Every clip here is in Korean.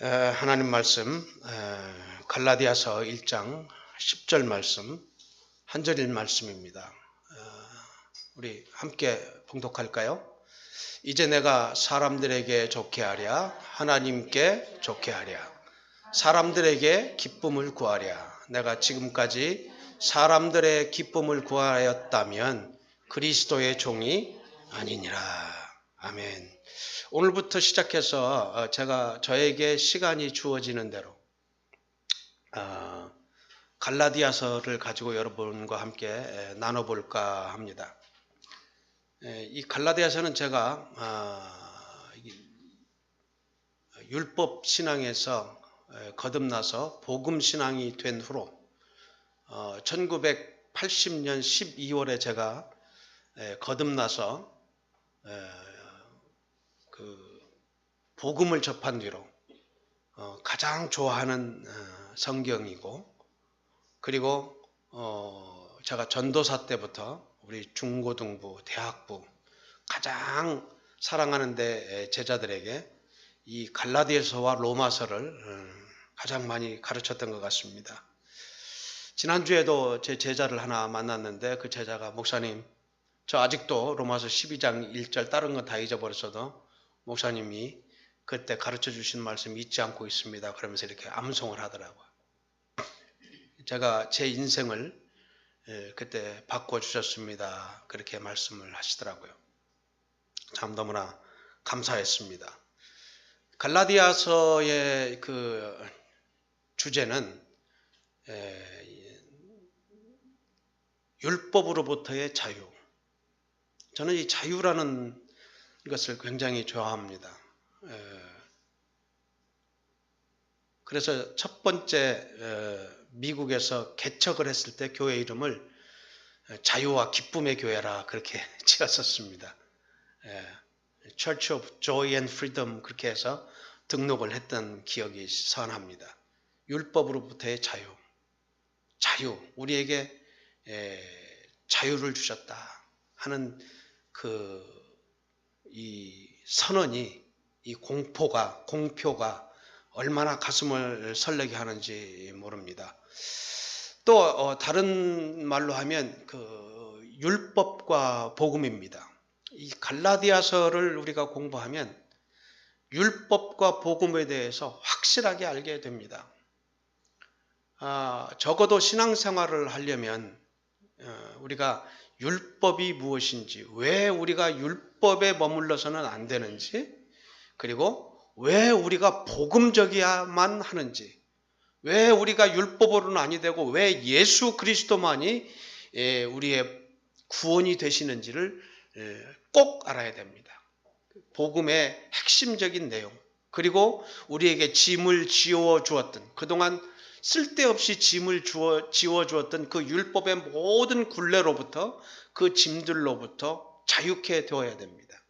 하나님 말씀 갈라디아서 1장 10절 말씀 한 절인 말씀입니다. 우리 함께 봉독할까요? 이제 내가 사람들에게 좋게 하랴 하나님께 좋게 하랴 사람들에게 기쁨을 구하랴. 내가 지금까지 사람들의 기쁨을 구하였다면 그리스도의 종이 아니니라. 아멘. 오늘부터 시작해서 제가 저에게 시간이 주어지는 대로 갈라디아서를 가지고 여러분과 함께 나눠볼까 합니다. 이 갈라디아서는 제가 율법 신앙에서 거듭나서 복음 신앙이 된 후로 1980년 12월에 제가 거듭나서 복음을 접한 뒤로 가장 좋아하는 성경이고, 그리고 제가 전도사 때부터 우리 중고등부, 대학부 가장 사랑하는 제자들에게 이 갈라디아서와 로마서를 가장 많이 가르쳤던 것 같습니다. 지난주에도 제 제자를 하나 만났는데 그 제자가 목사님, 저 아직도 로마서 12장 1절 다른 건 다 잊어버렸어도 목사님이 그때 가르쳐 주신 말씀 잊지 않고 있습니다. 그러면서 이렇게 암송을 하더라고요. 제가 제 인생을 그때 바꿔주셨습니다. 그렇게 말씀을 하시더라고요. 참 너무나 감사했습니다. 갈라디아서의 그 주제는 율법으로부터의 자유. 저는 이 자유라는 것을 굉장히 좋아합니다. 그래서 첫 번째 미국에서 개척을 했을 때 교회 이름을 자유와 기쁨의 교회라 그렇게 지었었습니다. Church of Joy and Freedom 그렇게 해서 등록을 했던 기억이 선합니다. 율법으로부터의 자유, 우리에게 자유를 주셨다 하는 이 선언이, 이 공표가 얼마나 가슴을 설레게 하는지 모릅니다. 또 다른 말로 하면 그 율법과 복음입니다. 이 갈라디아서를 우리가 공부하면 율법과 복음에 대해서 확실하게 알게 됩니다. 적어도 신앙생활을 하려면 우리가 율법이 무엇인지, 왜 우리가 율법에 머물러서는 안 되는지, 그리고 왜 우리가 복음적이야만 하는지, 왜 우리가 율법으로는 아니 되고 왜 예수 그리스도만이 우리의 구원이 되시는지를 꼭 알아야 됩니다. 복음의 핵심적인 내용, 그리고 우리에게 짐을 지워 주었던, 그동안 쓸데없이 짐을 지워 주었던 그 율법의 모든 굴레로부터, 그 짐들로부터 자유케 되어야 됩니다.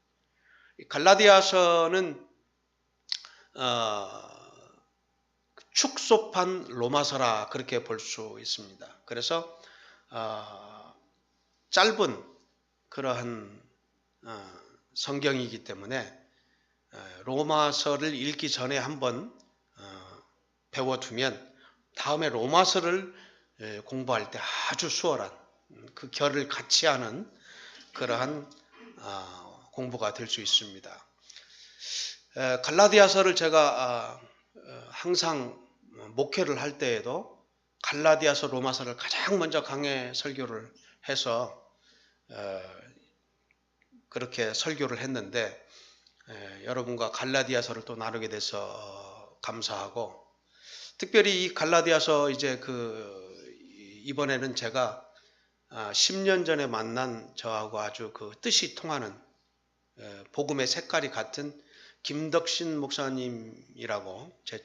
갈라디아서는 축소판 로마서라 그렇게 볼 수 있습니다. 그래서 짧은 그러한 성경이기 때문에 로마서를 읽기 전에 한번 배워두면 다음에 로마서를 공부할 때 아주 수월한, 그 결을 같이 하는 그러한 공부가 될 수 있습니다. 갈라디아서를 제가 항상 목회를 할 때에도 갈라디아서 로마서를 가장 먼저 강해 설교를 해서 그렇게 설교를 했는데, 여러분과 갈라디아서를 또 나누게 돼서 감사하고, 특별히 이 갈라디아서 이제 이번에는 제가 10년 전에 만난 저하고 아주 그 뜻이 통하는 복음의 색깔이 같은 김덕신 목사님이라고 제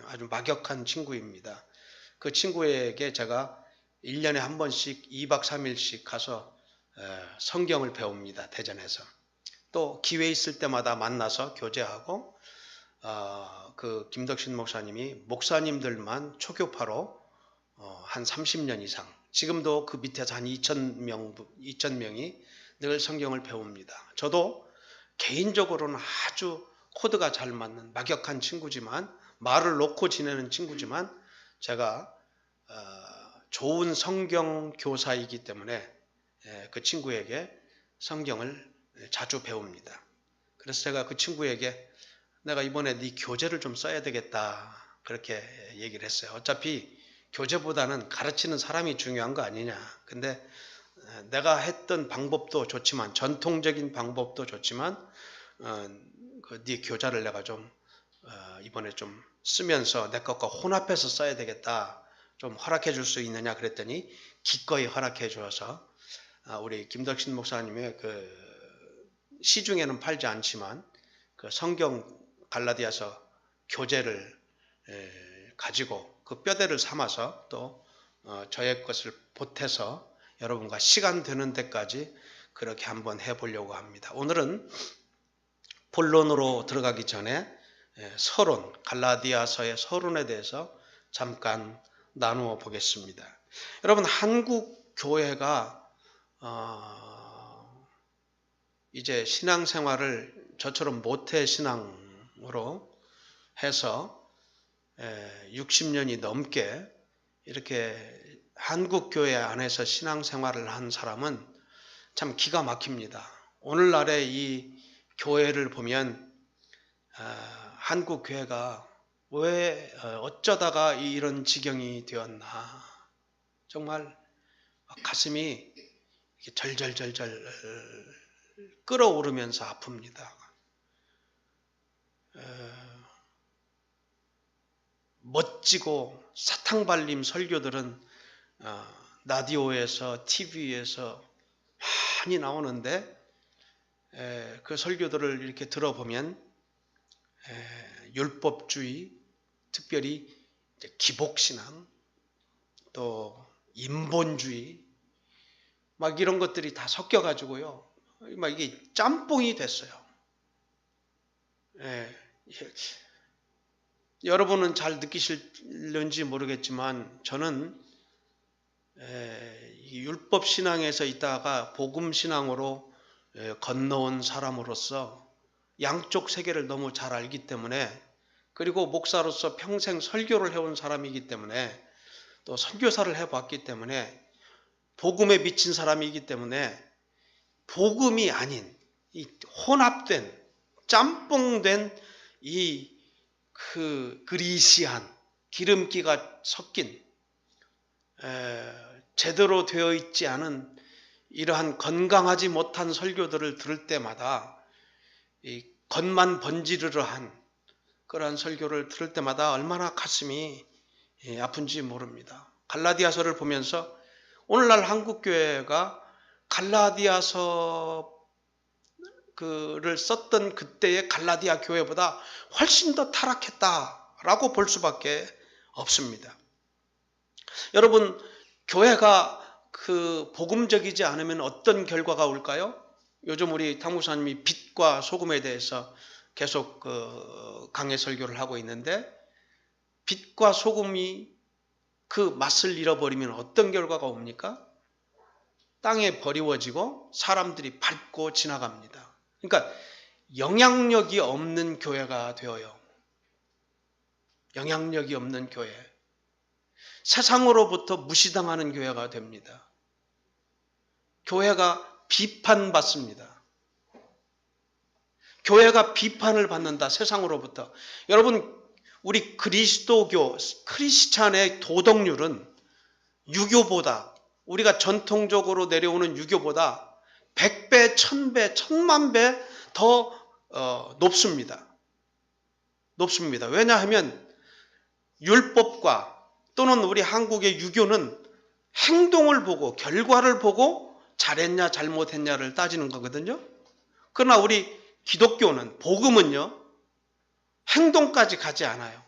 아주 막역한 친구입니다. 그 친구에게 제가 1년에 한 번씩 2박 3일씩 가서 성경을 배웁니다. 대전에서. 또 기회 있을 때마다 만나서 교제하고, 그 김덕신 목사님이 목사님들만 초교파로 한 30년 이상, 지금도 그 밑에서 한 2,000명이 늘 성경을 배웁니다. 저도 개인적으로는 아주 코드가 잘 맞는 막역한 친구지만, 말을 놓고 지내는 친구지만, 제가 좋은 성경 교사이기 때문에 그 친구에게 성경을 자주 배웁니다. 그래서 제가 그 친구에게 내가 이번에 네 교재를 좀 써야 되겠다 그렇게 얘기를 했어요. 어차피 교재보다는 가르치는 사람이 중요한 거 아니냐. 근데 내가 했던 방법도 좋지만, 전통적인 방법도 좋지만 네 교재를 내가 좀 이번에 좀 쓰면서 내 것과 혼합해서 써야 되겠다. 좀 허락해 줄 수 있느냐 그랬더니 기꺼이 허락해 주어서 우리 김덕신 목사님의 그 시중에는 팔지 않지만 그 성경 갈라디아서 교재를 가지고 그 뼈대를 삼아서 또 저의 것을 보태서 여러분과 시간 되는 데까지 그렇게 한번 해보려고 합니다. 오늘은 본론으로 들어가기 전에 서론, 갈라디아서의 서론에 대해서 잠깐 나누어 보겠습니다. 여러분, 한국 교회가 이제 신앙생활을 저처럼 모태신앙으로 해서 60년이 넘게 이렇게 한국 교회 안에서 신앙생활을 한 사람은 참 기가 막힙니다. 오늘날의 이 교회를 보면 한국 교회가 왜 어쩌다가 이런 지경이 되었나, 정말 가슴이 절절절절 끓어오르면서 아픕니다. 멋지고 사탕발림 설교들은 라디오에서 TV에서 많이 나오는데 그 설교들을 이렇게 들어보면 율법주의, 특별히 기복신앙, 또 인본주의 막 이런 것들이 다 섞여가지고요, 막 이게 짬뽕이 됐어요. 여러분은 잘 느끼실는지 모르겠지만 저는 율법신앙에서 있다가 복음신앙으로 건너온 사람으로서 양쪽 세계를 너무 잘 알기 때문에, 그리고 목사로서 평생 설교를 해온 사람이기 때문에, 또 선교사를 해봤기 때문에, 복음에 미친 사람이기 때문에 복음이 아닌 이 혼합된 짬뽕된 이 그리시한 기름기가 섞인 제대로 되어 있지 않은 이러한 건강하지 못한 설교들을 들을 때마다, 이 겉만 번지르르한 그러한 설교를 들을 때마다 얼마나 가슴이 아픈지 모릅니다. 갈라디아서를 보면서 오늘날 한국교회가 갈라디아서를 썼던 그때의 갈라디아 교회보다 훨씬 더 타락했다라고 볼 수밖에 없습니다. 여러분, 교회가 복음적이지 않으면 어떤 결과가 올까요? 요즘 우리 탕목사님이 빛과 소금에 대해서 계속 강해 설교를 하고 있는데, 빛과 소금이 그 맛을 잃어버리면 어떤 결과가 옵니까? 땅에 버리워지고 사람들이 밟고 지나갑니다. 그러니까 영향력이 없는 교회가 되어요. 영향력이 없는 교회. 세상으로부터 무시당하는 교회가 됩니다. 교회가 비판받습니다. 교회가 비판을 받는다, 세상으로부터. 여러분, 우리 그리스도교, 크리스찬의 도덕률은 유교보다, 우리가 전통적으로 내려오는 유교보다 100배, 1000배, 1000만 배 더 높습니다. 높습니다. 왜냐하면 율법과 또는 우리 한국의 유교는 행동을 보고 결과를 보고 잘했냐 잘못했냐를 따지는 거거든요. 그러나 우리 기독교는, 복음은요, 행동까지 가지 않아요.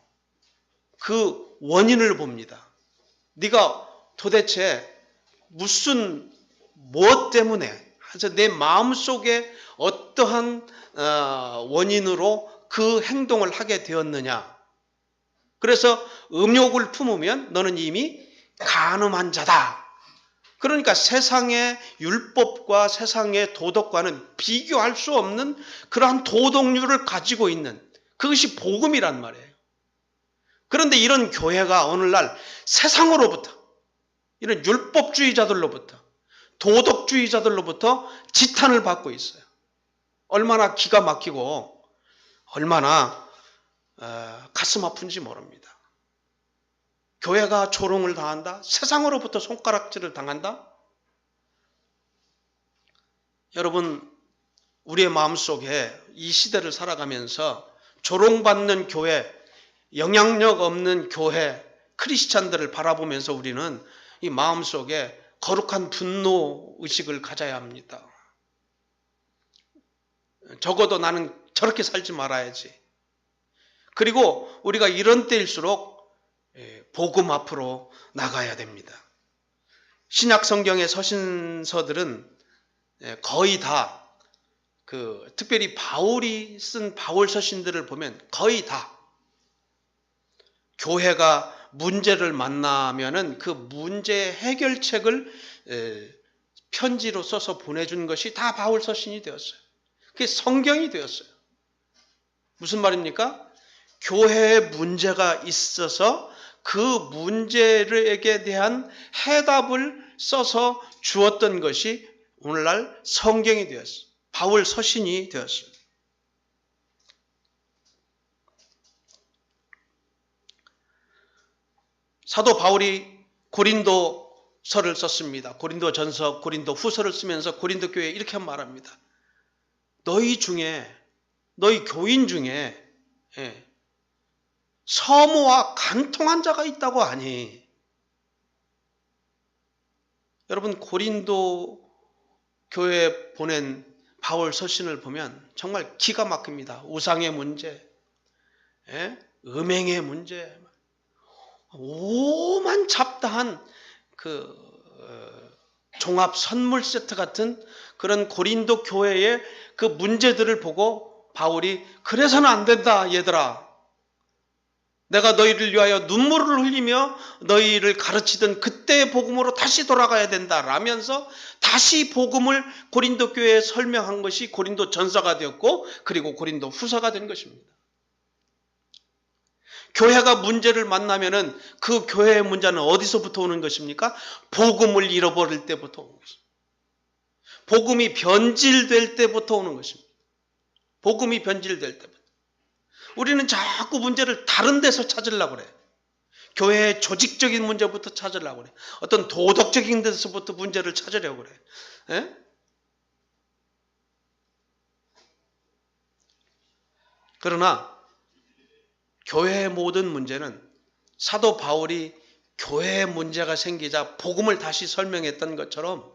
그 원인을 봅니다. 네가 도대체 무엇 때문에, 그래서 내 마음속에 어떠한 원인으로 그 행동을 하게 되었느냐. 그래서 음욕을 품으면 너는 이미 간음한 자다. 그러니까 세상의 율법과 세상의 도덕과는 비교할 수 없는 그러한 도덕률을 가지고 있는 그것이 복음이란 말이에요. 그런데 이런 교회가 오늘날 세상으로부터, 이런 율법주의자들로부터, 도덕주의자들로부터 지탄을 받고 있어요. 얼마나 기가 막히고 얼마나 가슴 아픈지 모릅니다. 교회가 조롱을 당한다? 세상으로부터 손가락질을 당한다? 여러분, 우리의 마음속에 이 시대를 살아가면서 조롱받는 교회, 영향력 없는 교회, 크리스찬들을 바라보면서 우리는 이 마음속에 거룩한 분노 의식을 가져야 합니다. 적어도 나는 저렇게 살지 말아야지. 그리고 우리가 이런 때일수록 복음 앞으로 나가야 됩니다. 신약 성경의 서신서들은 거의 다 특별히 바울이 쓴 바울 서신들을 보면 거의 다 교회가 문제를 만나면은 그 문제 해결책을 편지로 써서 보내준 것이 다 바울 서신이 되었어요. 그게 성경이 되었어요. 무슨 말입니까? 교회에 문제가 있어서 그 문제에 대한 해답을 써서 주었던 것이 오늘날 성경이 되었어요. 바울 서신이 되었어요. 사도 바울이 고린도서를 썼습니다. 고린도전서, 고린도후서를 쓰면서 고린도 교회에 이렇게 말합니다. 너희 교인 중에 서모와 간통한 자가 있다고 하니. 여러분, 고린도 교회에 보낸 바울 서신을 보면 정말 기가 막힙니다. 우상의 문제, 음행의 문제, 오만 잡다한 종합 선물 세트 같은 그런 고린도 교회의 그 문제들을 보고 바울이 그래서는 안 된다 얘들아. 내가 너희를 위하여 눈물을 흘리며 너희를 가르치던 그때의 복음으로 다시 돌아가야 된다 라면서 다시 복음을 고린도 교회에 설명한 것이 고린도 전서가 되었고 그리고 고린도 후서가 된 것입니다. 교회가 문제를 만나면은 그 교회의 문제는 어디서부터 오는 것입니까? 복음을 잃어버릴 때부터 오는 것입니다. 복음이 변질될 때부터 오는 것입니다. 복음이 변질될 때부터. 우리는 자꾸 문제를 다른 데서 찾으려고 그래. 교회의 조직적인 문제부터 찾으려고 그래. 어떤 도덕적인 데서부터 문제를 찾으려고 그래. 에? 그러나 교회의 모든 문제는 사도 바울이 교회에 문제가 생기자 복음을 다시 설명했던 것처럼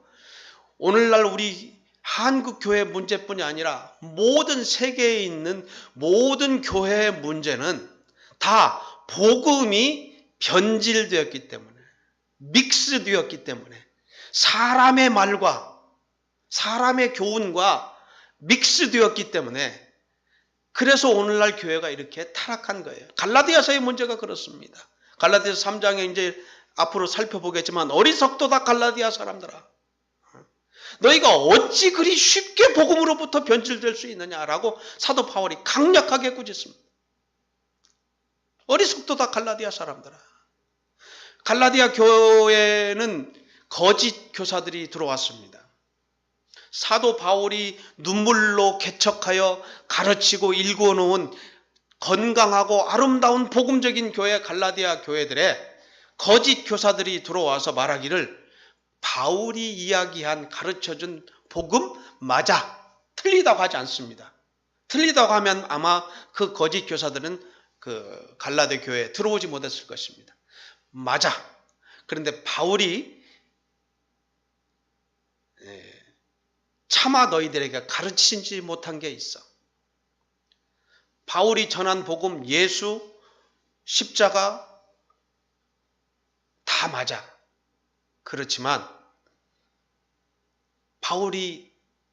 오늘날 우리 한국 교회 문제뿐이 아니라 모든 세계에 있는 모든 교회의 문제는 다 복음이 변질되었기 때문에, 믹스되었기 때문에, 사람의 말과 사람의 교훈과 믹스되었기 때문에 그래서 오늘날 교회가 이렇게 타락한 거예요. 갈라디아서의 문제가 그렇습니다. 갈라디아서 3장에 이제 앞으로 살펴보겠지만 어리석도다 갈라디아 사람들아. 너희가 어찌 그리 쉽게 복음으로부터 변질될 수 있느냐라고 사도 바울이 강력하게 꾸짖습니다. 어리석도다 갈라디아 사람들아. 갈라디아 교회는 거짓 교사들이 들어왔습니다. 사도 바울이 눈물로 개척하여 가르치고 일구어 놓은 건강하고 아름다운 복음적인 교회 갈라디아 교회들에 거짓 교사들이 들어와서 말하기를 바울이 이야기한 가르쳐준 복음 맞아. 틀리다고 하지 않습니다. 틀리다고 하면 아마 그 거짓 교사들은 그 갈라디아 교회에 들어오지 못했을 것입니다. 맞아. 그런데 바울이 차마 너희들에게 가르치지 못한 게 있어. 바울이 전한 복음, 예수, 십자가 다 맞아. 그렇지만 바울이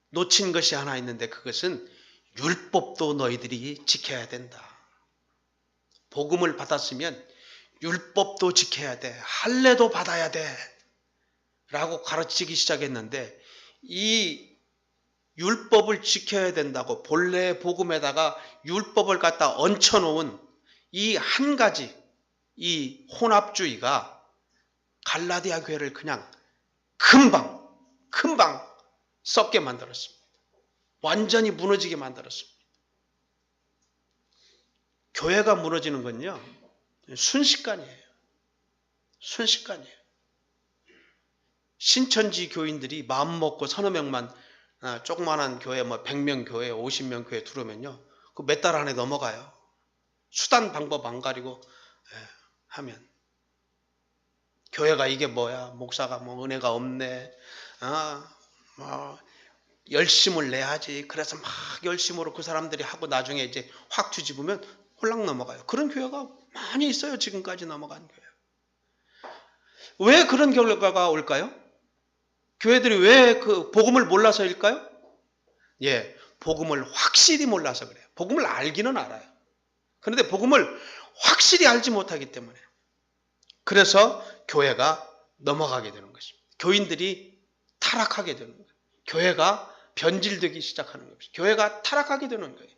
놓친 것이 하나 있는데 그것은 율법도 너희들이 지켜야 된다. 복음을 받았으면 율법도 지켜야 돼. 할례도 받아야 돼. 라고 가르치기 시작했는데 이 율법을 지켜야 된다고 본래 복음에다가 율법을 갖다 얹혀놓은 이 한 가지 이 혼합주의가 갈라디아 교회를 그냥 금방 썩게 만들었습니다. 완전히 무너지게 만들었습니다. 교회가 무너지는 건요 순식간이에요. 순식간이에요. 신천지 교인들이 마음먹고 서너 명만 조그만한 교회 100명 교회 50명 교회 들어오면요 그 몇 달 안에 넘어가요. 수단 방법 안 가리고 하면 교회가 이게 뭐야, 목사가 은혜가 없네, 열심을 내야지. 그래서 막 열심으로 그 사람들이 하고 나중에 이제 확 뒤집으면 홀랑 넘어가요. 그런 교회가 많이 있어요. 지금까지 넘어간 교회. 왜 그런 결과가 올까요? 교회들이 왜 그 복음을 몰라서일까요? 예, 복음을 확실히 몰라서 그래요. 복음을 알기는 알아요. 그런데 복음을 확실히 알지 못하기 때문에. 그래서 교회가 넘어가게 되는 것입니다. 교인들이 타락하게 되는 거예요. 교회가 변질되기 시작하는 겁니다. 교회가 타락하게 되는 거예요.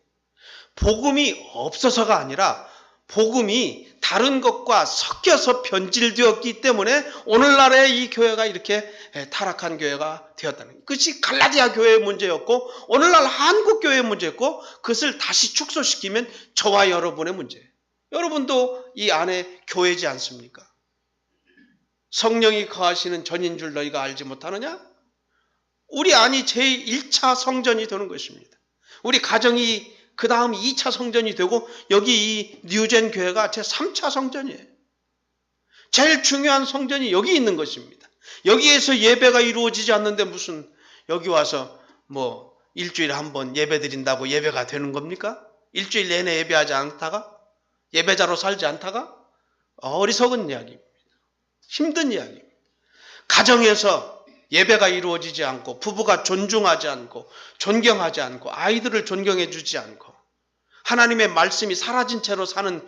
복음이 없어서가 아니라 복음이 다른 것과 섞여서 변질되었기 때문에 오늘날의 이 교회가 이렇게 타락한 교회가 되었다는 거예요. 그것이 갈라디아 교회의 문제였고 오늘날 한국 교회의 문제였고 그것을 다시 축소시키면 저와 여러분의 문제예요. 여러분도 이 안에 교회지 않습니까? 성령이 거하시는 전인 줄 너희가 알지 못하느냐? 우리 안이 제1차 성전이 되는 것입니다. 우리 가정이 그 다음 2차 성전이 되고 여기 이 뉴젠 교회가 제3차 성전이에요. 제일 중요한 성전이 여기 있는 것입니다. 여기에서 예배가 이루어지지 않는데 무슨 여기 와서 일주일에 한 번 예배 드린다고 예배가 되는 겁니까? 일주일 내내 예배하지 않다가? 예배자로 살지 않다가? 어리석은 이야기입니다. 힘든 이야기입니다. 가정에서 예배가 이루어지지 않고 부부가 존중하지 않고 존경하지 않고 아이들을 존경해 주지 않고 하나님의 말씀이 사라진 채로 사는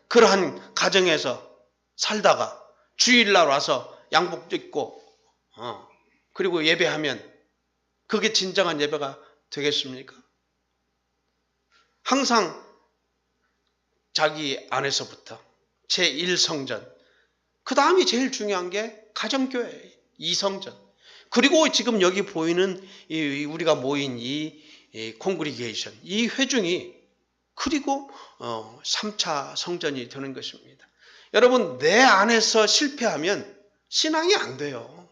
그러한 가정에서 살다가 주일날 와서 양복 입고 그리고 예배하면 그게 진정한 예배가 되겠습니까? 항상 자기 안에서부터 제1성전 그 다음이 제일 중요한 게 가정교회예요. 2성전. 그리고 지금 여기 보이는 우리가 모인 이 콩그리게이션, 이 회중이 그리고 3차 성전이 되는 것입니다. 여러분 내 안에서 실패하면 신앙이 안 돼요.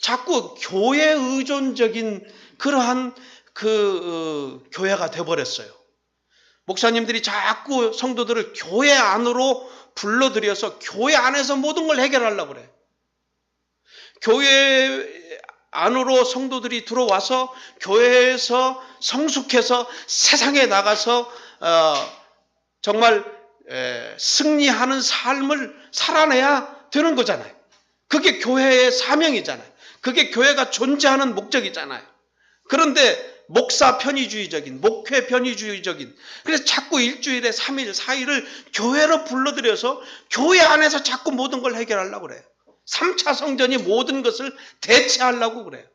자꾸 교회 의존적인 그러한 교회가 돼버렸어요. 목사님들이 자꾸 성도들을 교회 안으로 불러들여서 교회 안에서 모든 걸 해결하려고 그래. 교회 안으로 성도들이 들어와서 교회에서 성숙해서 세상에 나가서 정말 승리하는 삶을 살아내야 되는 거잖아요. 그게 교회의 사명이잖아요. 그게 교회가 존재하는 목적이잖아요. 그런데 목사 편의주의적인, 목회 편의주의적인, 그래서 자꾸 일주일에 3일, 4일을 교회로 불러들여서 교회 안에서 자꾸 모든 걸 해결하려고 그래요. 3차 성전이 모든 것을 대체하려고 그래요.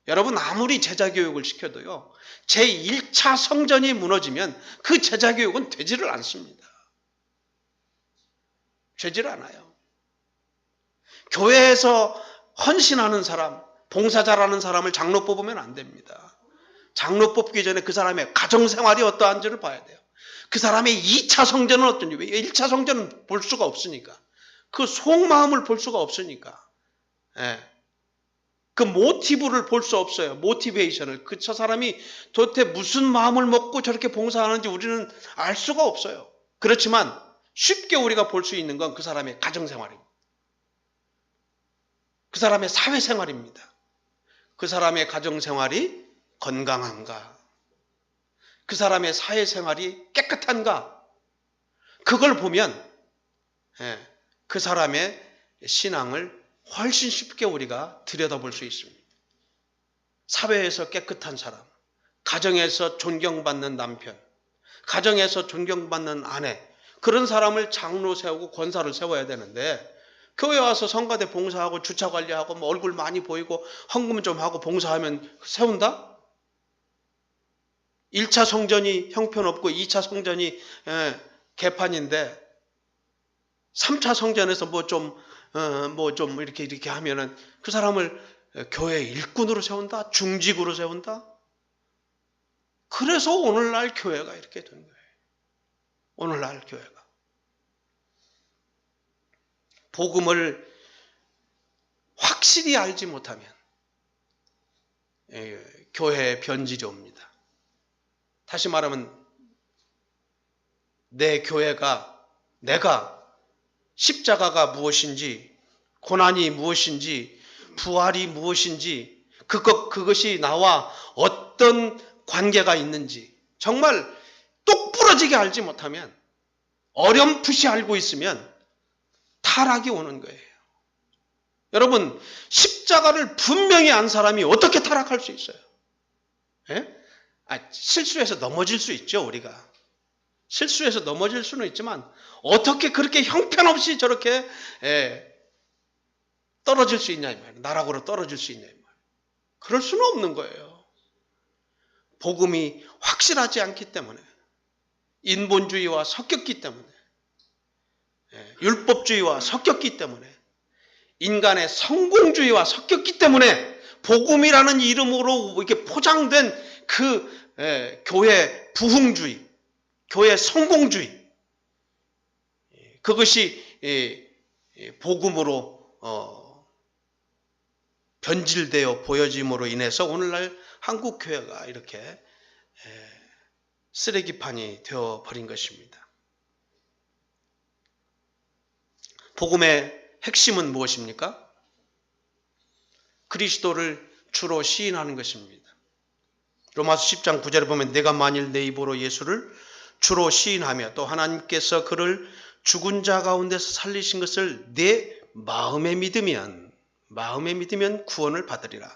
여러분 아무리 제자교육을 시켜도요. 제1차 성전이 무너지면 그 제자교육은 되지를 않습니다. 되지를 않아요. 교회에서 헌신하는 사람, 봉사 잘하는 사람을 장로 뽑으면 안 됩니다. 장로 뽑기 전에 그 사람의 가정생활이 어떠한지를 봐야 돼요. 그 사람의 2차 성전은 어떤지. 왜 1차 성전은 볼 수가 없으니까. 그 속마음을 볼 수가 없으니까. 그 모티브를 볼 수 없어요. 모티베이션을. 저 사람이 도대체 무슨 마음을 먹고 저렇게 봉사하는지 우리는 알 수가 없어요. 그렇지만 쉽게 우리가 볼 수 있는 건 그 사람의 가정생활입니다. 그 사람의 사회생활입니다. 그 사람의 가정생활이 건강한가? 그 사람의 사회생활이 깨끗한가? 그걸 보면 그 사람의 신앙을 훨씬 쉽게 우리가 들여다볼 수 있습니다. 사회에서 깨끗한 사람, 가정에서 존경받는 남편, 가정에서 존경받는 아내, 그런 사람을 장로 세우고 권사를 세워야 되는데 교회 와서 성가대 봉사하고 주차 관리하고 뭐 얼굴 많이 보이고 헌금 좀 하고 봉사하면 세운다? 1차 성전이 형편없고 2차 성전이 개판인데 3차 성전에서 뭐 좀 이렇게 하면은 그 사람을 교회 일꾼으로 세운다? 중직으로 세운다? 그래서 오늘날 교회가 이렇게 된 거예요. 오늘날 교회가. 복음을 확실히 알지 못하면 교회의 변질이 옵니다. 다시 말하면 내 교회가 내가 십자가가 무엇인지, 고난이 무엇인지, 부활이 무엇인지, 그것이 나와 어떤 관계가 있는지 정말 똑부러지게 알지 못하면, 어렴풋이 알고 있으면 타락이 오는 거예요. 여러분, 십자가를 분명히 안 사람이 어떻게 타락할 수 있어요? 실수해서 넘어질 수 있죠, 우리가. 실수해서 넘어질 수는 있지만 어떻게 그렇게 형편없이 저렇게 떨어질 수 있냐 이 말이에요. 나락으로 떨어질 수 있냐 이 말이에요. 그럴 수는 없는 거예요. 복음이 확실하지 않기 때문에, 인본주의와 섞였기 때문에, 율법주의와 섞였기 때문에, 인간의 성공주의와 섞였기 때문에 복음이라는 이름으로 이렇게 포장된 그 교회 부흥주의, 교회 성공주의, 그것이 복음으로 변질되어 보여짐으로 인해서 오늘날 한국 교회가 이렇게 쓰레기판이 되어버린 것입니다. 복음의 핵심은 무엇입니까? 그리스도를 주로 시인하는 것입니다. 로마서 10장 9절에 보면 내가 만일 내 입으로 예수를 주로 시인하며 또 하나님께서 그를 죽은 자 가운데서 살리신 것을 내 마음에 믿으면 구원을 받으리라.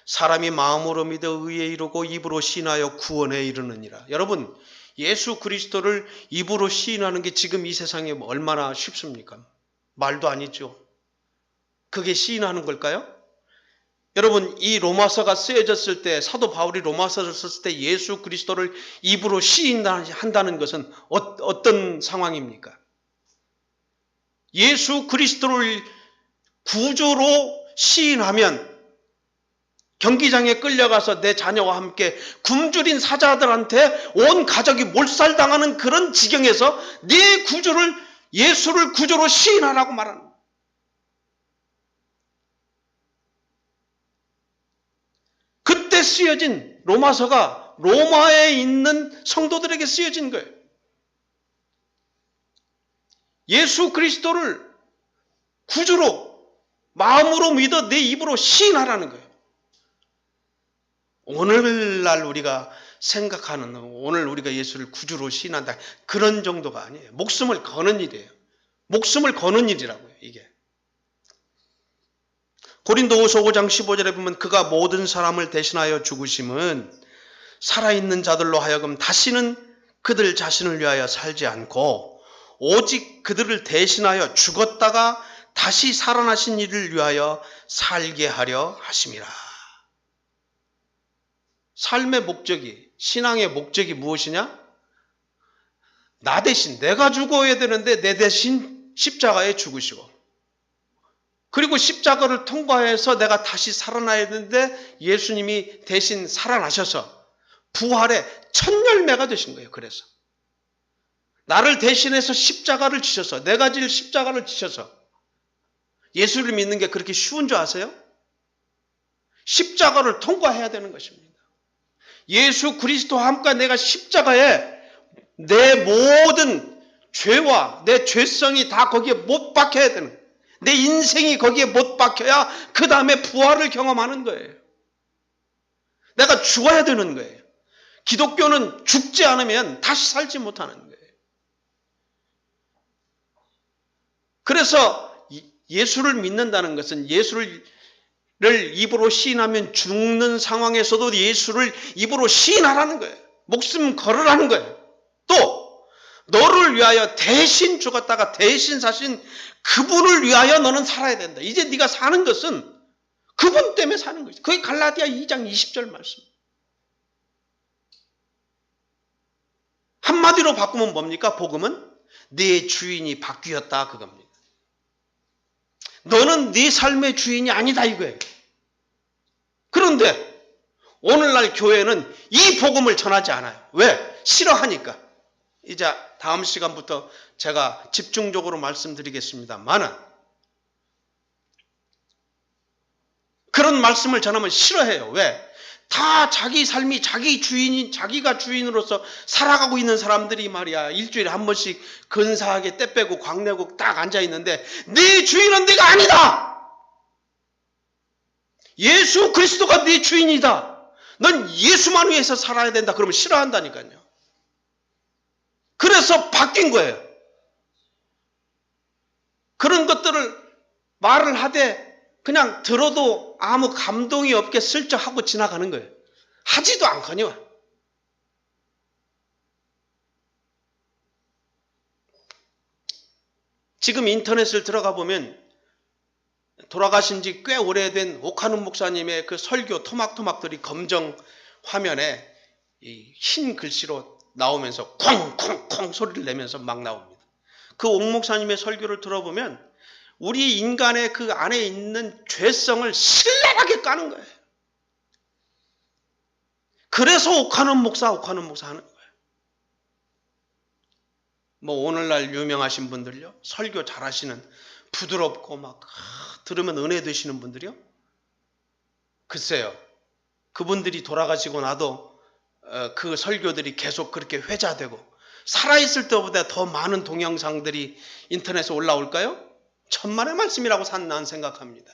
사람이 마음으로 믿어 의에 이르고 입으로 시인하여 구원에 이르느니라. 여러분, 예수 그리스도를 입으로 시인하는 게 지금 이 세상에 얼마나 쉽습니까? 말도 아니죠. 그게 시인하는 걸까요? 여러분, 이 로마서가 쓰여졌을 때, 사도 바울이 로마서를 썼을 때 예수 그리스도를 입으로 시인한다는 것은 어떤 상황입니까? 예수 그리스도를 구주로 시인하면 경기장에 끌려가서 내 자녀와 함께 굶주린 사자들한테 온 가족이 몰살당하는 그런 지경에서 네 구주를, 예수를 구주로 시인하라고 말하는 거예요. 그때 쓰여진 로마서가 로마에 있는 성도들에게 쓰여진 거예요. 예수 그리스도를 구주로 마음으로 믿어 내 입으로 시인하라는 거예요. 오늘날 우리가 생각하는, 오늘 우리가 예수를 구주로 시인한다, 그런 정도가 아니에요. 목숨을 거는 일이에요. 목숨을 거는 일이라고요, 이게. 고린도후서 5장 15절에 보면 그가 모든 사람을 대신하여 죽으심은 살아있는 자들로 하여금 다시는 그들 자신을 위하여 살지 않고 오직 그들을 대신하여 죽었다가 다시 살아나신 이를 위하여 살게 하려 하심이라. 삶의 목적이, 신앙의 목적이 무엇이냐? 나 대신 내가 죽어야 되는데 내 대신 십자가에 죽으시고, 그리고 십자가를 통과해서 내가 다시 살아나야 되는데 예수님이 대신 살아나셔서 부활의 첫 열매가 되신 거예요. 그래서 나를 대신해서 십자가를 지셔서, 내가 질 십자가를 지셔서, 예수를 믿는 게 그렇게 쉬운 줄 아세요? 십자가를 통과해야 되는 것입니다. 예수 그리스도와 함께 내가 십자가에 내 모든 죄와 내 죄성이 다 거기에 못 박혀야 되는 거예요. 내 인생이 거기에 못 박혀야 그 다음에 부활을 경험하는 거예요. 내가 죽어야 되는 거예요. 기독교는 죽지 않으면 다시 살지 못하는 거예요. 그래서 예수를 믿는다는 것은 예수를 입으로 시인하면 죽는 상황에서도 예수를 입으로 시인하라는 거예요. 목숨 걸으라는 거예요. 또 너를 위하여 대신 죽었다가 대신 사신 그분을 위하여 너는 살아야 된다. 이제 네가 사는 것은 그분 때문에 사는 거지. 그게 갈라디아 2장 20절 말씀. 한마디로 바꾸면 뭡니까? 복음은 네 주인이 바뀌었다 그겁니다. 너는 네 삶의 주인이 아니다 이거예요. 그런데 오늘날 교회는 이 복음을 전하지 않아요. 왜? 싫어하니까. 이제 다음 시간부터 제가 집중적으로 말씀드리겠습니다만은 그런 말씀을 전하면 싫어해요. 왜? 다 자기 삶이 자기 주인이 자기가 주인으로서 살아가고 있는 사람들이 말이야 일주일에 한 번씩 근사하게 때 빼고 광내고 딱 앉아 있는데 네 주인은 네가 아니다. 예수 그리스도가 네 주인이다. 넌 예수만 위해서 살아야 된다. 그러면 싫어한다니까요. 그래서 바뀐 거예요. 그런 것들을 말을 하되 그냥 들어도 아무 감동이 없게 슬쩍 하고 지나가는 거예요. 하지도 않거니와. 지금 인터넷을 들어가 보면 돌아가신 지 꽤 오래된 오카눈 목사님의 그 설교 토막토막들이 검정 화면에 이 흰 글씨로 나오면서 콩콩콩 소리를 내면서 막 나옵니다. 그 옥 목사님의 설교를 들어보면 우리 인간의 그 안에 있는 죄성을 신랄하게 까는 거예요. 그래서 오카눈 목사 하는 거예요. 뭐 오늘날 유명하신 분들요. 설교 잘하시는 부드럽고 막 들으면 은혜 되시는 분들이요. 글쎄요. 그분들이 돌아가시고 나도 그 설교들이 계속 그렇게 회자되고 살아있을 때보다 더 많은 동영상들이 인터넷에 올라올까요? 천만의 말씀이라고 난 생각합니다.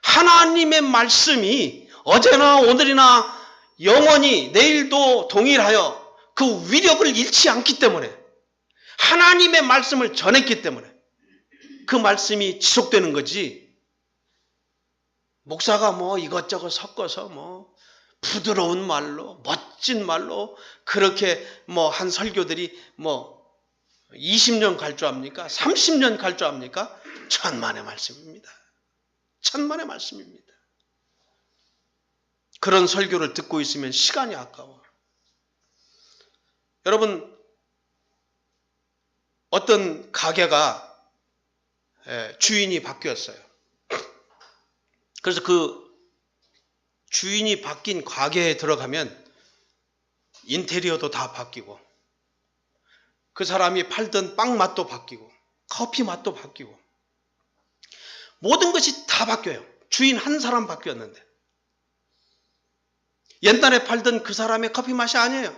하나님의 말씀이 어제나 오늘이나 영원히 내일도 동일하여 그 위력을 잃지 않기 때문에 하나님의 말씀을 전했기 때문에 그 말씀이 지속되는 거지. 목사가 뭐 이것저것 섞어서 뭐 부드러운 말로 멋진 말로 그렇게 뭐 한 설교들이 뭐 20년 갈 줄 압니까? 30년 갈 줄 압니까? 천만의 말씀입니다. 천만의 말씀입니다. 그런 설교를 듣고 있으면 시간이 아까워. 여러분 어떤 가게가 주인이 바뀌었어요. 그래서 그 주인이 바뀐 가게에 들어가면 인테리어도 다 바뀌고 그 사람이 팔던 빵 맛도 바뀌고 커피 맛도 바뀌고 모든 것이 다 바뀌어요. 주인 한 사람 바뀌었는데 옛날에 팔던 그 사람의 커피 맛이 아니에요.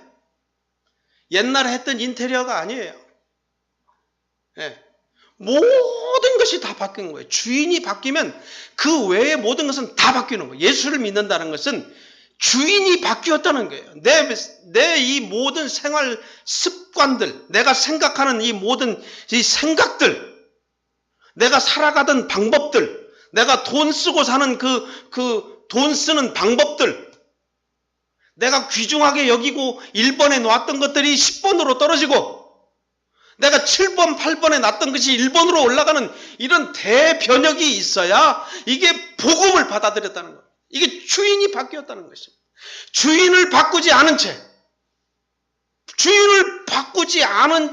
옛날에 했던 인테리어가 아니에요. 모든 것이 다 바뀐 거예요. 주인이 바뀌면 그 외의 모든 것은 다 바뀌는 거예요. 예수를 믿는다는 것은 주인이 바뀌었다는 거예요. 내 이 모든 생활 습관들, 내가 생각하는 이 모든 이 생각들, 내가 살아가던 방법들, 내가 돈 쓰고 사는 그 돈 쓰는 방법들, 내가 귀중하게 여기고 1번에 놓았던 것들이 10번으로 떨어지고 내가 7번, 8번에 놨던 것이 1번으로 올라가는 이런 대변혁이 있어야 이게 복음을 받아들였다는 거예요. 이게 주인이 바뀌었다는 것입니다. 주인을 바꾸지 않은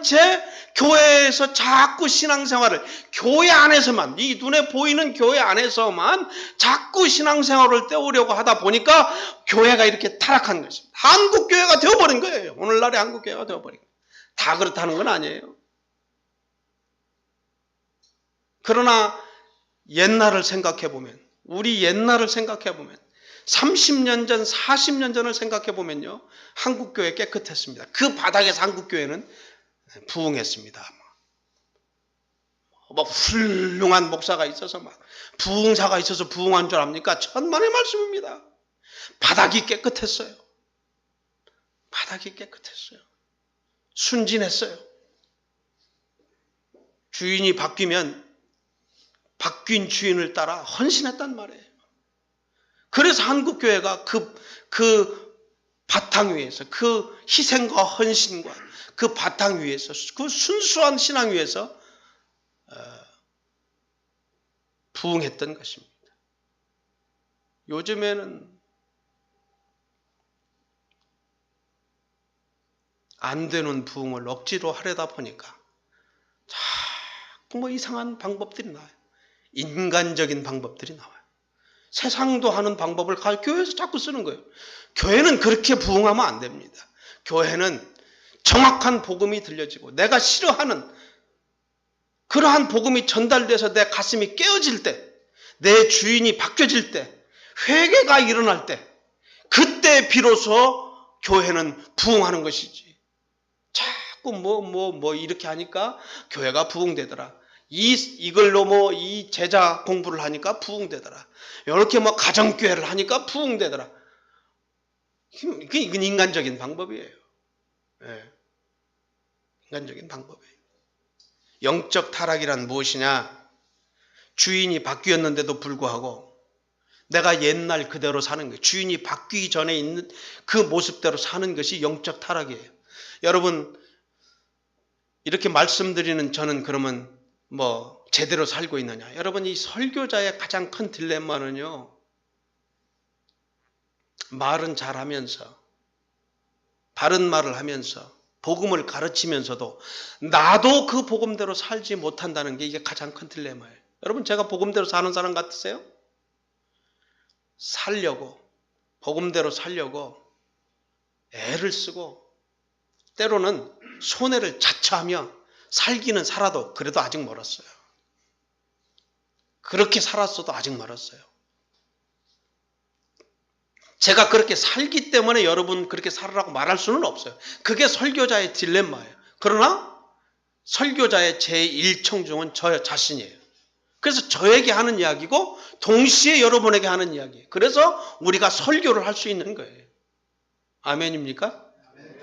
채 교회에서 자꾸 신앙생활을 교회 안에서만 이 눈에 보이는 교회 안에서만 자꾸 신앙생활을 때우려고 하다 보니까 교회가 이렇게 타락한 것입니다. 한국교회가 되어버린 거예요. 오늘날의 한국교회가 되어버린 거예요. 다 그렇다는 건 아니에요. 그러나 옛날을 생각해보면 우리 옛날을 생각해보면 30년 전 40년 전을 생각해보면요. 한국교회 깨끗했습니다. 그 바닥에서 한국교회는 부흥했습니다. 뭐 훌륭한 목사가 있어서 막 부흥사가 있어서 부흥한 줄 압니까? 천만의 말씀입니다. 바닥이 깨끗했어요. 바닥이 깨끗했어요. 순진했어요. 주인이 바뀌면 바뀐 주인을 따라 헌신했단 말이에요. 그래서 한국교회가 그 바탕 위에서, 그 희생과 헌신과 그 바탕 위에서, 그 순수한 신앙 위에서 부흥했던 것입니다. 요즘에는 안 되는 부흥을 억지로 하려다 보니까 자꾸 뭐 이상한 방법들이 나와요. 인간적인 방법들이 나와요. 세상도 하는 방법을 교회에서 자꾸 쓰는 거예요. 교회는 그렇게 부흥하면 안 됩니다. 교회는 정확한 복음이 들려지고 내가 싫어하는 그러한 복음이 전달돼서 내 가슴이 깨어질 때, 내 주인이 바뀌어질 때, 회개가 일어날 때, 그때 비로소 교회는 부흥하는 것이지. 자꾸 이렇게 하니까 교회가 부흥되더라. 이걸로 이 제자 공부를 하니까 부흥되더라. 이렇게 가정교회를 하니까 부흥되더라. 이건 인간적인 방법이에요. 네. 인간적인 방법이에요. 영적 타락이란 무엇이냐? 주인이 바뀌었는데도 불구하고 내가 옛날 그대로 사는 거예요. 주인이 바뀌기 전에 있는 그 모습대로 사는 것이 영적 타락이에요. 여러분, 이렇게 말씀드리는 저는 그러면 제대로 살고 있느냐? 여러분, 이 설교자의 가장 큰 딜레마는요, 말은 잘하면서, 바른 말을 하면서, 복음을 가르치면서도 나도 그 복음대로 살지 못한다는 게 이게 가장 큰 딜레마예요. 여러분, 제가 복음대로 사는 사람 같으세요? 복음대로 살려고 애를 쓰고 때로는 손해를 자처하며 살기는 살아도 그래도 아직 멀었어요. 그렇게 살았어도 아직 멀었어요. 제가 그렇게 살기 때문에 여러분 그렇게 살으라고 말할 수는 없어요. 그게 설교자의 딜레마예요. 그러나 설교자의 제1청중은 저 자신이에요. 그래서 저에게 하는 이야기고 동시에 여러분에게 하는 이야기예요. 그래서 우리가 설교를 할 수 있는 거예요. 아멘입니까?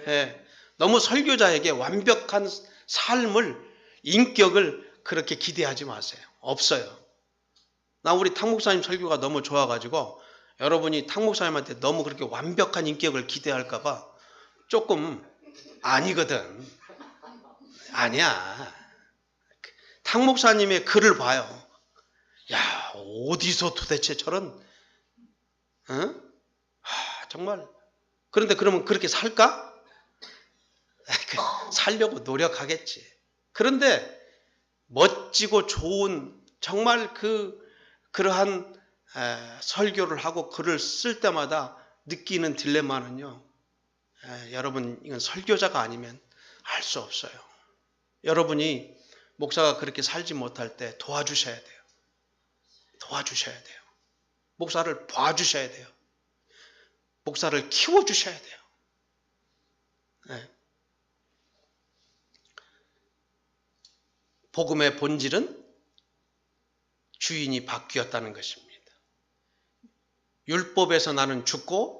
네. 너무 설교자에게 완벽한 삶을, 인격을 그렇게 기대하지 마세요. 없어요. 나 우리 탁 목사님 설교가 너무 좋아가지고 여러분이 탁 목사님한테 너무 그렇게 완벽한 인격을 기대할까봐 조금 아니거든. 아니야. 탁 목사님의 글을 봐요. 야, 어디서 도대체 저런, 정말. 그런데 그러면 그렇게 살까? 살려고 노력하겠지. 그런데 멋지고 좋은, 정말 그러한 설교를 하고 글을 쓸 때마다 느끼는 딜레마는요, 여러분, 이건 설교자가 아니면 할 수 없어요. 여러분이 목사가 그렇게 살지 못할 때 도와주셔야 돼요. 도와주셔야 돼요. 목사를 봐주셔야 돼요. 목사를 키워주셔야 돼요. 네. 복음의 본질은 주인이 바뀌었다는 것입니다. 율법에서 나는 죽고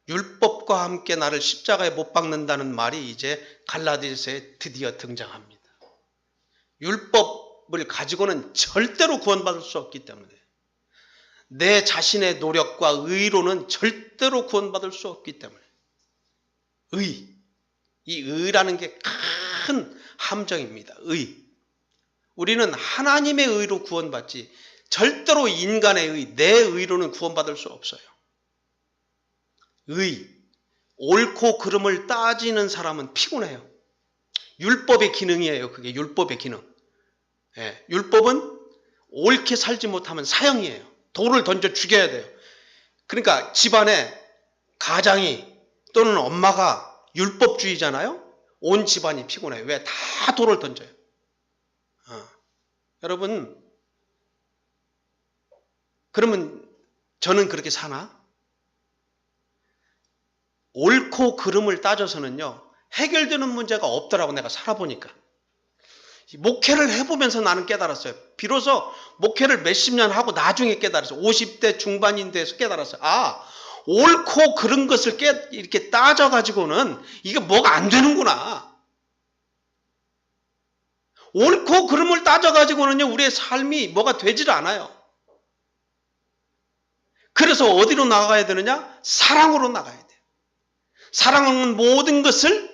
율법과 함께 나를 십자가에 못 박는다는 말이 이제 갈라디아서에 드디어 등장합니다. 율법을 가지고는 절대로 구원받을 수 없기 때문에 내 자신의 노력과 의로는 절대로 구원받을 수 없기 때문에 이 의라는 게 큰 함정입니다. 우리는 하나님의 의로 구원받지 절대로 인간의 의, 내 의로는 구원받을 수 없어요. 옳고 그름을 따지는 사람은 피곤해요. 율법의 기능이에요. 그게 율법의 기능. 예, 율법은 옳게 살지 못하면 사형이에요. 돌을 던져 죽여야 돼요. 그러니까 집안에 가장이 또는 엄마가 율법주의잖아요. 온 집안이 피곤해요. 왜? 다 돌을 던져요. 여러분, 그러면 저는 그렇게 사나? 옳고 그름을 따져서는요, 해결되는 문제가 없더라고, 내가 살아보니까. 목회를 해보면서 나는 깨달았어요. 비로소 목회를 몇십 년 하고 나중에 깨달았어요. 50대 중반인데서 깨달았어요. 옳고 그른 것을 이렇게 따져가지고는 이게 뭐가 안 되는구나. 옳고 그름을 따져가지고는요, 우리의 삶이 뭐가 되질 않아요. 그래서 어디로 나가야 되느냐? 사랑으로 나가야 돼요. 사랑은 모든 것을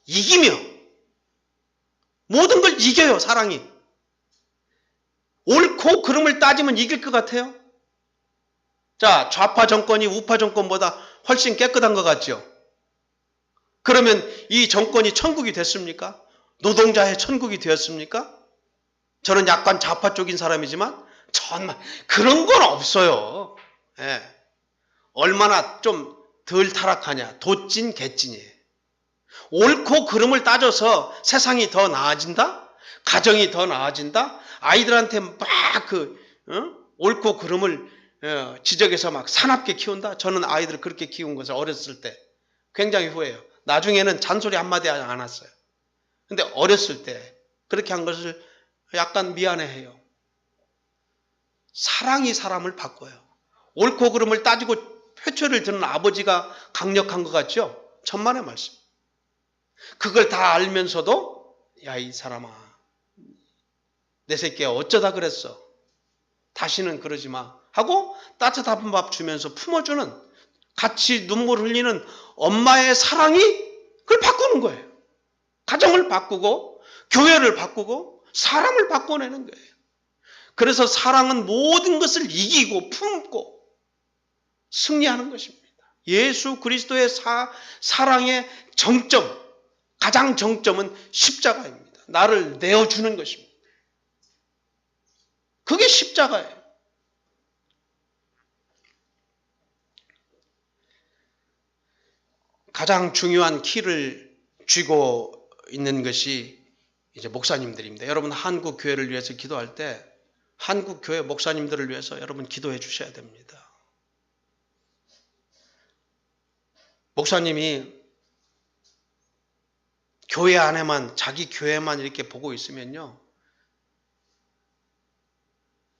이기며 모든 걸 이겨요. 사랑이. 옳고 그름을 따지면 이길 것 같아요? 자, 좌파 정권이 우파 정권보다 훨씬 깨끗한 것 같죠? 그러면 이 정권이 천국이 됐습니까? 노동자의 천국이 되었습니까? 저는 약간 좌파 쪽인 사람이지만 정말 그런 건 없어요. 예. 얼마나 좀 덜 타락하냐. 도찐 개찐이에요. 옳고 그름을 따져서 세상이 더 나아진다? 가정이 더 나아진다? 아이들한테 막 옳고 그름을 지적해서 막 사납게 키운다? 저는 아이들을 그렇게 키운 것을 어렸을 때 굉장히 후회해요. 나중에는 잔소리 한마디 안 했어요. 근데 어렸을 때 그렇게 한 것을 약간 미안해해요. 사랑이 사람을 바꿔요. 옳고 그름을 따지고 회초리를 드는 아버지가 강력한 것 같죠? 천만의 말씀. 그걸 다 알면서도 야, 이 사람아, 내 새끼야 어쩌다 그랬어. 다시는 그러지 마 하고 따뜻한 밥 주면서 품어주는, 같이 눈물 흘리는 엄마의 사랑이 그걸 바꾸는 거예요. 가정을 바꾸고 교회를 바꾸고 사람을 바꿔내는 거예요. 그래서 사랑은 모든 것을 이기고 품고 승리하는 것입니다. 예수 그리스도의 사랑의 정점, 가장 정점은 십자가입니다. 나를 내어주는 것입니다. 그게 십자가예요. 가장 중요한 키를 쥐고 있는 것이 이제 목사님들입니다. 여러분 한국 교회를 위해서 기도할 때 한국 교회 목사님들을 위해서 여러분 기도해 주셔야 됩니다. 목사님이 교회 안에만, 자기 교회만 이렇게 보고 있으면요,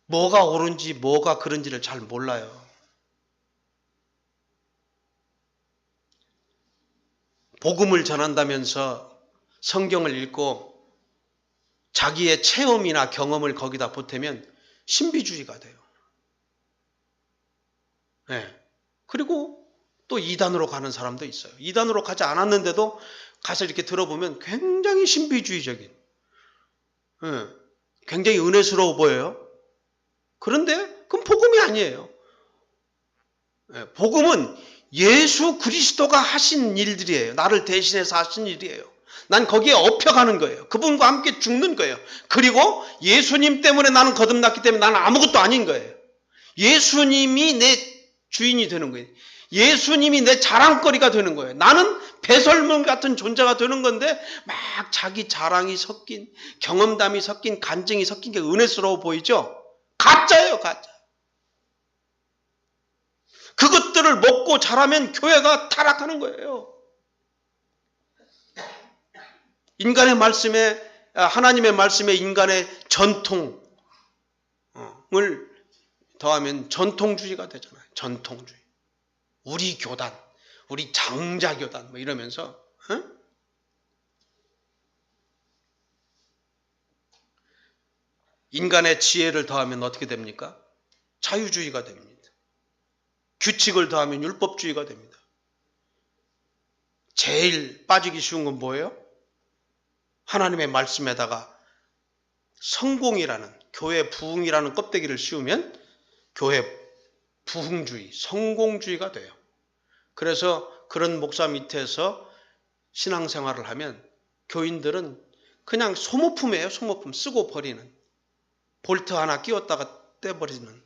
뭐가 옳은지 뭐가 그른지를 잘 몰라요. 복음을 전한다면서 성경을 읽고 자기의 체험이나 경험을 거기다 보태면 신비주의가 돼요. 네. 그리고 또 이단으로 가는 사람도 있어요. 이단으로 가지 않았는데도 가서 이렇게 들어보면 굉장히 신비주의적인, 굉장히 은혜스러워 보여요. 그런데 그건 복음이 아니에요. 복음은 예수 그리스도가 하신 일들이에요. 나를 대신해서 하신 일이에요. 난 거기에 업혀가는 거예요. 그분과 함께 죽는 거예요. 그리고 예수님 때문에 나는 거듭났기 때문에 나는 아무것도 아닌 거예요. 예수님이 내 주인이 되는 거예요. 예수님이 내 자랑거리가 되는 거예요. 나는 배설물 같은 존재가 되는 건데 막 자기 자랑이 섞인, 경험담이 섞인, 간증이 섞인 게 은혜스러워 보이죠? 가짜예요, 가짜. 그것들을 먹고 자라면 교회가 타락하는 거예요. 인간의 말씀에, 하나님의 말씀에 인간의 전통을 더하면 전통주의가 되잖아요. 전통주의. 우리 교단, 우리 장자교단 뭐 이러면서 인간의 지혜를 더하면 어떻게 됩니까? 자유주의가 됩니다. 규칙을 더하면 율법주의가 됩니다. 제일 빠지기 쉬운 건 뭐예요? 하나님의 말씀에다가 성공이라는, 교회 부흥이라는 껍데기를 씌우면 교회 부흥주의, 성공주의가 돼요. 그래서 그런 목사 밑에서 신앙생활을 하면 교인들은 그냥 소모품이에요. 소모품, 쓰고 버리는. 볼트 하나 끼웠다가 떼버리는.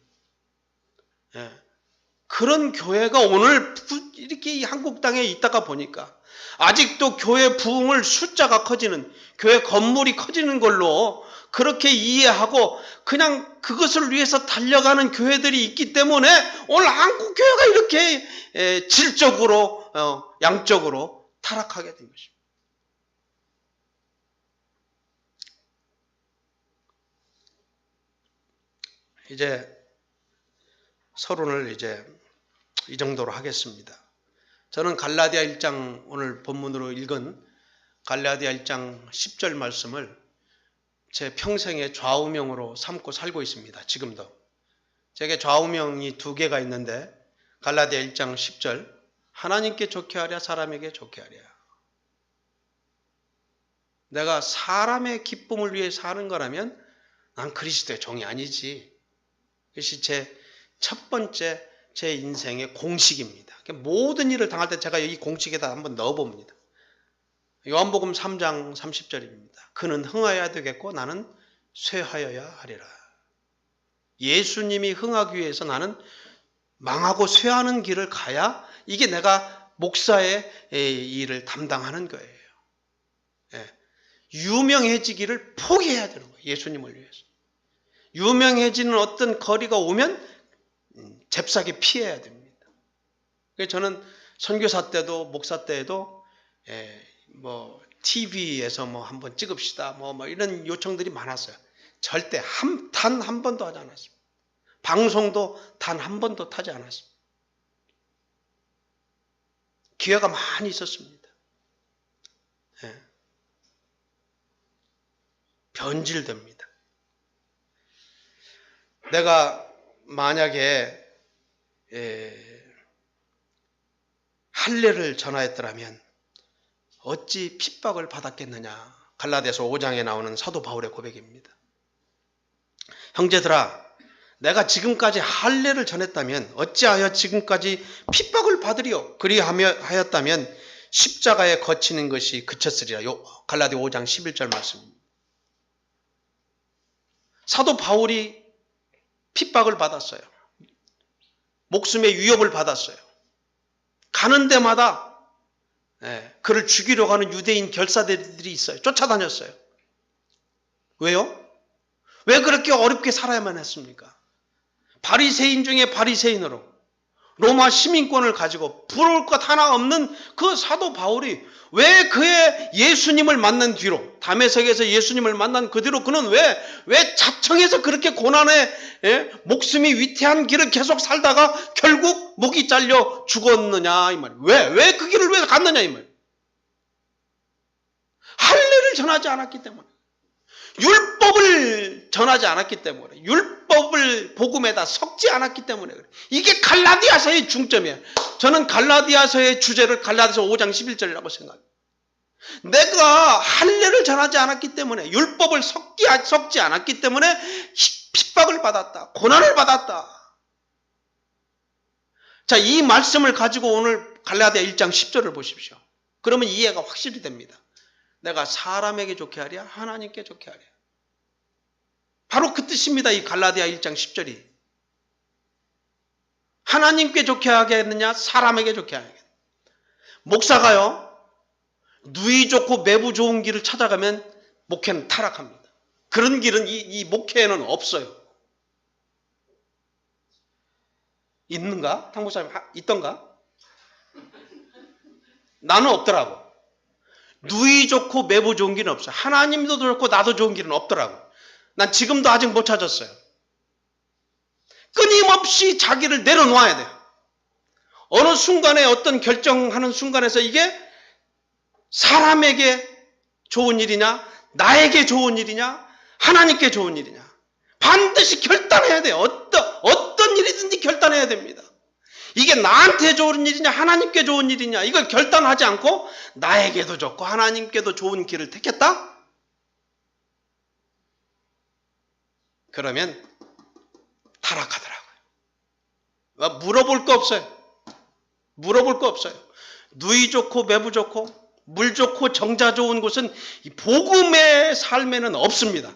그런 교회가 오늘 이렇게 한국 땅에 있다가 보니까 아직도 교회 부흥을 숫자가 커지는, 교회 건물이 커지는 걸로 그렇게 이해하고 그냥 그것을 위해서 달려가는 교회들이 있기 때문에 오늘 한국 교회가 이렇게 질적으로, 양적으로 타락하게 된 것입니다. 이제 서론을 이제 이 정도로 하겠습니다. 저는 갈라디아 1장, 오늘 본문으로 읽은 갈라디아 1장 10절 말씀을 제 평생의 좌우명으로 삼고 살고 있습니다. 지금도. 제게 좌우명이 2개가 있는데 갈라디아 1장 10절 하나님께 좋게 하랴 사람에게 좋게 하랴. 내가 사람의 기쁨을 위해 사는 거라면 난 그리스도의 종이 아니지. 그것이 제 첫 번째 제 인생의 공식입니다. 모든 일을 당할 때 제가 이 공식에다 한번 넣어봅니다. 요한복음 3장 30절입니다. 그는 흥하여야 되겠고 나는 쇠하여야 하리라. 예수님이 흥하기 위해서 나는 망하고 쇠하는 길을 가야 이게 내가 목사의 일을 담당하는 거예요. 유명해지기를 포기해야 되는 거예요. 예수님을 위해서. 유명해지는 어떤 거리가 오면 잽싸게 피해야 됩니다. 그래서 저는 선교사 때도 목사 때에도 TV에서 한번 찍읍시다 이런 요청들이 많았어요. 절대 단 한 번도 하지 않았습니다. 방송도 단 한 번도 타지 않았습니다. 기회가 많이 있었습니다. 변질됩니다. 내가 만약에 할례를 전하였더라면 어찌 핍박을 받았겠느냐. 갈라디아서 5장에 나오는 사도 바울의 고백입니다. 형제들아, 내가 지금까지 할례를 전했다면 어찌하여 지금까지 핍박을 받으리요. 그리하였다면 십자가에 거치는 것이 그쳤으리라. 갈라디아 5장 11절 말씀입니다. 사도 바울이 핍박을 받았어요. 목숨의 위협을 받았어요. 가는 데마다 그를 죽이려고 하는 유대인 결사들이 있어요. 쫓아다녔어요. 왜요? 왜 그렇게 어렵게 살아야만 했습니까? 바리새인 중에 바리새인으로 로마 시민권을 가지고 부러울 것 하나 없는 그 사도 바울이 왜 그의 예수님을 만난 뒤로, 다메섹에서 예수님을 만난 그 뒤로 그는 왜 자청해서 그렇게 고난에 목숨이 위태한 길을 계속 살다가 결국 목이 잘려 죽었느냐 이 말이에요. 왜 그 길을 왜 갔느냐 이 말이에요. 할례를 전하지 않았기 때문에, 율법을 전하지 않았기 때문에, 율법을 복음에다 섞지 않았기 때문에 그래요. 이게 갈라디아서의 중점이에요. 저는 갈라디아서의 주제를 갈라디아서 5장 11절이라고 생각해요. 내가 할례를 전하지 않았기 때문에, 율법을 섞지 않았기 때문에 핍박을 받았다. 고난을 받았다. 자, 이 말씀을 가지고 오늘 갈라디아 1장 10절을 보십시오. 그러면 이해가 확실히 됩니다. 내가 사람에게 좋게 하랴 하나님께 좋게 하랴. 바로 그 뜻입니다. 이 갈라디아 1장 10절이. 하나님께 좋게 하겠느냐 사람에게 좋게 하겠느냐. 목사가요 누이 좋고 매부 좋은 길을 찾아가면 목회는 타락합니다. 그런 길은 이 목회에는 없어요. 있는가? 탕 목사님 있던가? 나는 없더라고. 누이 좋고 매부 좋은 길은 없어요. 하나님도 좋고 나도 좋은 길은 없더라고. 난 지금도 아직 못 찾았어요. 끊임없이 자기를 내려놓아야 돼요. 어느 순간에 어떤 결정하는 순간에서 이게 사람에게 좋은 일이냐, 나에게 좋은 일이냐, 하나님께 좋은 일이냐. 반드시 결단해야 돼요. 어떤 일이든지 결단해야 됩니다. 이게 나한테 좋은 일이냐 하나님께 좋은 일이냐 이걸 결단하지 않고 나에게도 좋고 하나님께도 좋은 길을 택했다? 그러면 타락하더라고요. 물어볼 거 없어요. 물어볼 거 없어요. 누이 좋고 매부 좋고 물 좋고 정자 좋은 곳은 복음의 삶에는 없습니다.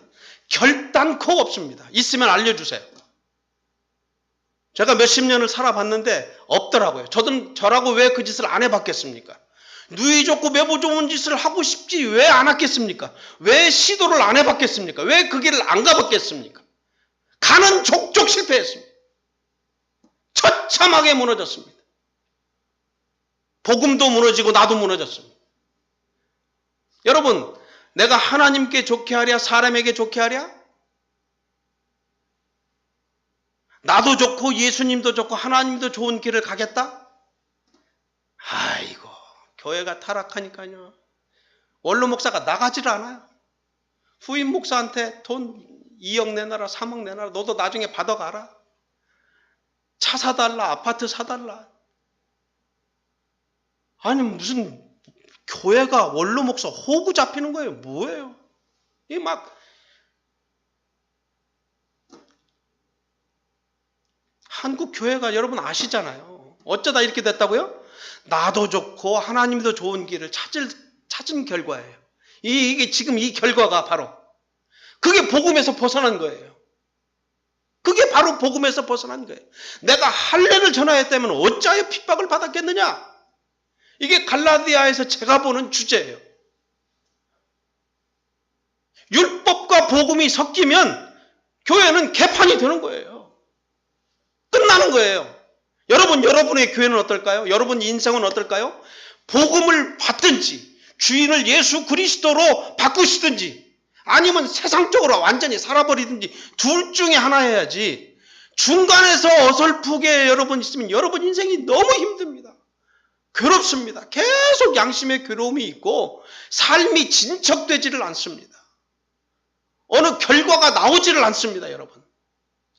결단코 없습니다. 있으면 알려주세요. 제가 몇십 년을 살아봤는데 없더라고요. 저라고 왜 그 짓을 안 해봤겠습니까? 누이 좋고 매부 좋은 짓을 하고 싶지 왜 안 했겠습니까? 왜 시도를 안 해봤겠습니까? 왜 그 길을 안 가봤겠습니까? 가는 족족 실패했습니다. 처참하게 무너졌습니다. 복음도 무너지고 나도 무너졌습니다. 여러분, 내가 하나님께 좋게 하랴 사람에게 좋게 하랴? 나도 좋고 예수님도 좋고 하나님도 좋은 길을 가겠다? 아이고, 교회가 타락하니까요. 원로 목사가 나가지를 않아요. 후임 목사한테 돈 2억 내놔라 3억 내놔라 너도 나중에 받아가라. 차 사달라 아파트 사달라. 아니 무슨 교회가 원로 목사 호구 잡히는 거예요. 뭐예요? 이 막 한국 교회가 여러분 아시잖아요. 어쩌다 이렇게 됐다고요? 나도 좋고 하나님도 좋은 길을 찾은 결과예요. 이게 지금 이 결과가 바로 그게 복음에서 벗어난 거예요. 그게 바로 복음에서 벗어난 거예요. 내가 할례를 전하였다면 어찌하여 핍박을 받았겠느냐? 이게 갈라디아에서 제가 보는 주제예요. 율법과 복음이 섞이면 교회는 개판이 되는 거예요. 끝나는 거예요. 여러분의 교회는 어떨까요? 여러분 인생은 어떨까요? 복음을 받든지 주인을 예수 그리스도로 바꾸시든지 아니면 세상적으로 완전히 살아버리든지 둘 중에 하나 해야지 중간에서 어설프게 여러분 있으면 여러분 인생이 너무 힘듭니다. 괴롭습니다. 계속 양심의 괴로움이 있고 삶이 진척되지를 않습니다. 어느 결과가 나오지를 않습니다, 여러분.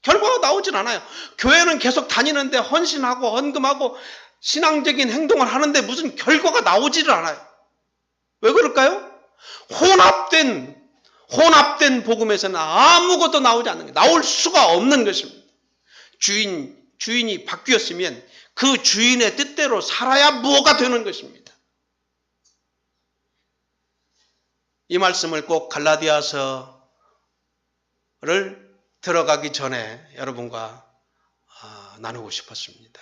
결과가 나오질 않아요. 교회는 계속 다니는데 헌신하고 헌금하고 신앙적인 행동을 하는데 무슨 결과가 나오지를 않아요. 왜 그럴까요? 혼합된 복음에서는 아무것도 나오지 않는 거예요. 나올 수가 없는 것입니다. 주인이 바뀌었으면 그 주인의 뜻대로 살아야 뭐가 되는 것입니다. 이 말씀을 꼭 갈라디아서를 들어가기 전에 여러분과 나누고 싶었습니다.